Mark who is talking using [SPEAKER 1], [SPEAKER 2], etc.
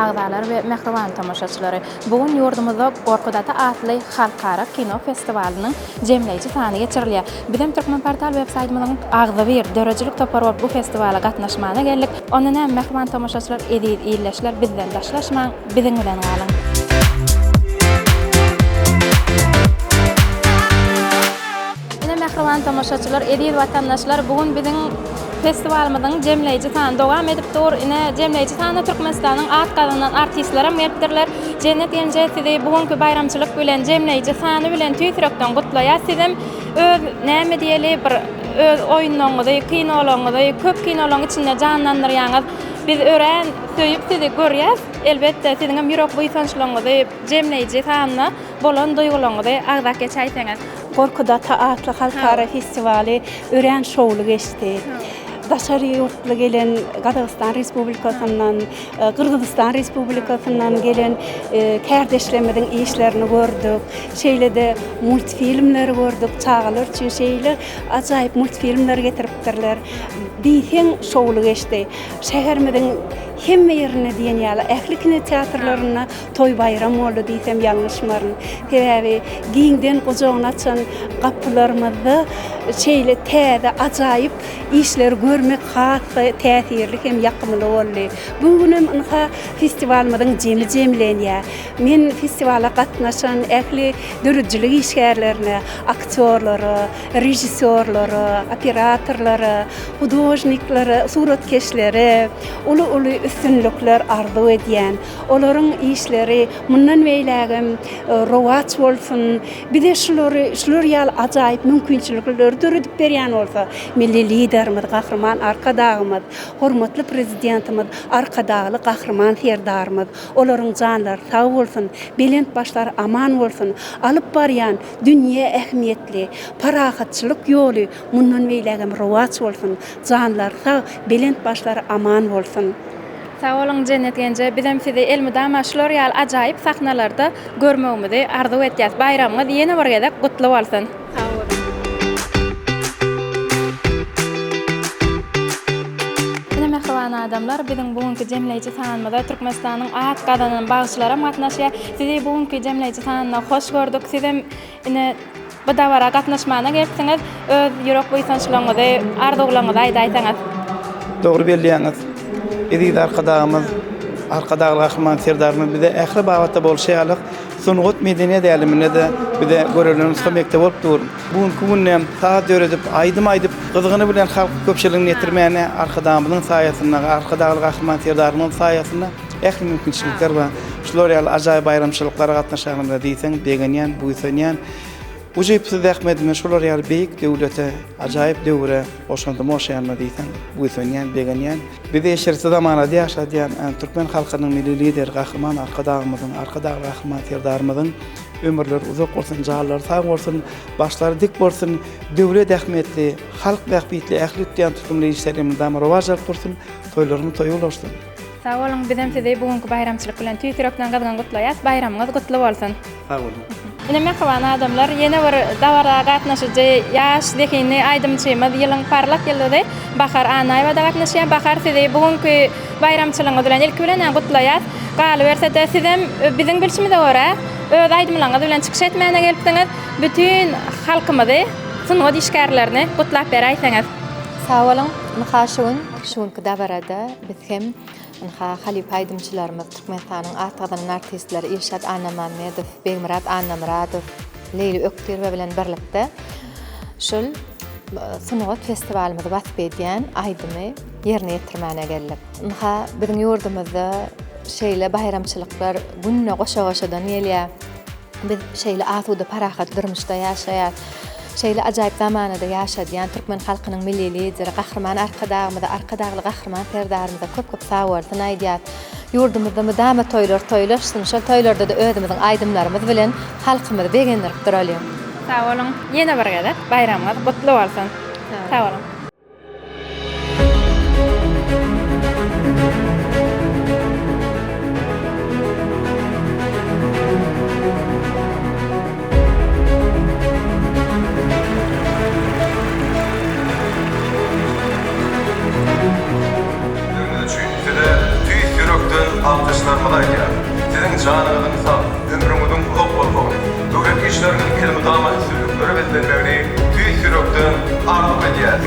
[SPEAKER 1] agzalar we mehriban tamaşaçylary. Bugun ýurdumyzda Gorkudatda atly halkara kino festivaliniň jemleýici sany geçirilýär. Bizim Türkmen portal websaytymyzyň agzy bir dörejilik topar bu festivala gatnaşmana geldik. Onuň hem mehriban tamaşaçylar edip iýleşler bizden daşlaşmaň, biziň bilen galyň. Mehriban tamaşaçylar, edip watandaşlar bugun biziň festivalymyzyň jemleýici sany dowam edip dur. Ine jemleýici sany Türkmenistanyň at gazanan artistler hem gelipdirler. Cennet ýene sizi bugunky bayramçylyk bilen jemleýici sany bilen tüýtürekden gutlaýar. Sizem öz näme diýeli bir öz oýunlaryňyzy, kinolaryňyzy, köp kinolaryň içinde janlandyrýaňyz. Biz ören söýüp sizi görýäs. Elbetde siziň hem ýürek buýsançlygyňyzy, jemleýici sanyna bolan duýgularyňyzy agzak geçäýsiňiz.
[SPEAKER 2] Gorkudatda atly halkara festivali ören şowlu geçdi. Daşary ýurtly gelen Gazagystan Respublikasynyň, Kyrgyzstan Respublikasynyň gelen kärdeşlerimiň işlerini gördük. Şeýlede multfilmler gördük. Çağalar üçin şeýle ajaýyp multfilmler getiripdirler. Biýsen şowlu geçdi. Şäherimiň hemme ýerine diýen ýaly ähli kino teatrlaryna toý bayram boldy diýsem ýalňyşmaryn. Täze giňden gojagyny açan gapylarymyzda şeýle täze ajaýyp işler görmek hatda täsirli hem ýakymly boldy. Bugunem inha festivalymyzyň jemlenýär. Men festivala gatnaşan ähli dörejilik işgärlerine, aktyorlary, rejissörlary, operatorlary, hudojniklary, suratkeşleri, uly üstünlükler arzu edýän, olaryň işleri mundan beýlägem rowaç bolsun, bir de şular ýaly ajaýyp mümkinçilikler döredip berýän bolsa, milli liderimiz, gahrman arkadagymyz, hormatly prezidentimiz, arkadagy gahrman serdarymyz, olaryň janlary sag bolsun, belent başlary aman bolsun, alyp barýan dünýe ähmiýetli parahatçylyk ýoly mundan beýlägem rowaç bolsun, janlary sag, belent başlary aman bolsun.
[SPEAKER 1] Sağ olun Cennet Gence. Bizim sizi elmydama şular ýaly ajaýyp sahnalarda görmegimizi arzu etýäs. Bayramyňyz ýene bir gezek gutly bolsun. Sağ olun. Ine mehriban adamlar, bizim bugunky jemleýici sanymyzda Türkmenistanyň at gazanan bagçylary gatnaşýar. Sizi bugunky jemleýici sanyna hoş gördük. Sizem ine bu dawara gatnaşmana gelipsiňiz. Öz ýürek buýsançlygyňyzy, arzularyňyzy aýdaýsaňyz.
[SPEAKER 3] Dogry belýäňiz. Edip arkadagy gahrman serdarymyz bize ähli bagtda bolşýarlyk sunugat medeniýet ýalimine de bize görelýän kömekde bolup dur. Bugunky günnäm saat döredip aýdym gyzygyny bilen halk köpçüligini ýetirmäne arkadagymyň saýasynda, arkadagy gahrman serdarymyň saýasynda ähli mümkinçilikler bar. Şular ýaly ajaýyp bayramçylyklara gatnaşanymda diýsen, begenýän, buýsanýan. Ujypsy dähmedime şular ýaly beýik döwlete, ajaýyp döwre oşanda moşýanma diýsen, buýsanýan, begenýän. Bize eşerse zamanada ýaşadýan türkmen halkynyň milli lider gahrman arkadagy gahrman serdarymyzyň ömürleri uzak bolsun, jahlary sag bolsun, başlary dik bolsun, döwlet ähmiýetli, halk bähbitli, ähli tutýan tutumly işlerimizde rowaj bolsun, toýlarymy toýul bolsun.
[SPEAKER 1] Sağ olun, bizim sizi bugunky bayramçylyk bilen tüýtürekden gazanan gutlaýas. Bayramyňyz gutly bolsun.
[SPEAKER 3] Sağ olun.
[SPEAKER 1] Ine mehriban adamlar, ýene bir dawara gatnaşyjy ýaş dekini aýdymçymyz ýylyň parlak ýyldy. Bahar Anaýewa da gatnaşýan. Bahar sizi bugunky bayramçylygyňyz bilen ilk bilen gutlaýas. Galy bersede sizem biziň bilşimizde görä öz aýdymlaryňyz bilen çykyş etmäne gelipdiňiz. Bütün halkymyzy, sunugat işgärlerini gutlap beräýsiňiz.
[SPEAKER 4] Sağ olun. Şuňky dawarada biz hem Halip aýdymçylarymyz Türkmenistanyň at gazanan artistleri Ilşat Annamamedov, Begmurat Annamradov, Leyli Ökterwe bilen birlikde şol sunugat festivalymyzy basyp edýän aýdymy ýerine ýetirmäne geldik. Biziň ýurdumyzda şeýle bayramçylyklar günne goşa-goşadan gelýär. Biz şeýle asuda parahat durmuşda ýaşaýar. Şeýle ajaýyp zamanada ýaşadýan türkmen halkynyň milli lideri, gahrman arkadagy gahrman serdarymyza köp sag bolsun aýdýar. Ýurdumyzda müdäme toýlaşsyn, şol toýlarda da özümiziň aýdymlarymyz bilen halkymyzy begendirip duralım.
[SPEAKER 1] Sağ olun. Ýene bir gezek bayramyňyz gutly bolsun. Sağ olun.
[SPEAKER 5] alkışlarla Ehl-Mudama sürükleri bezlenmegini tüy sürükden arzup edýär.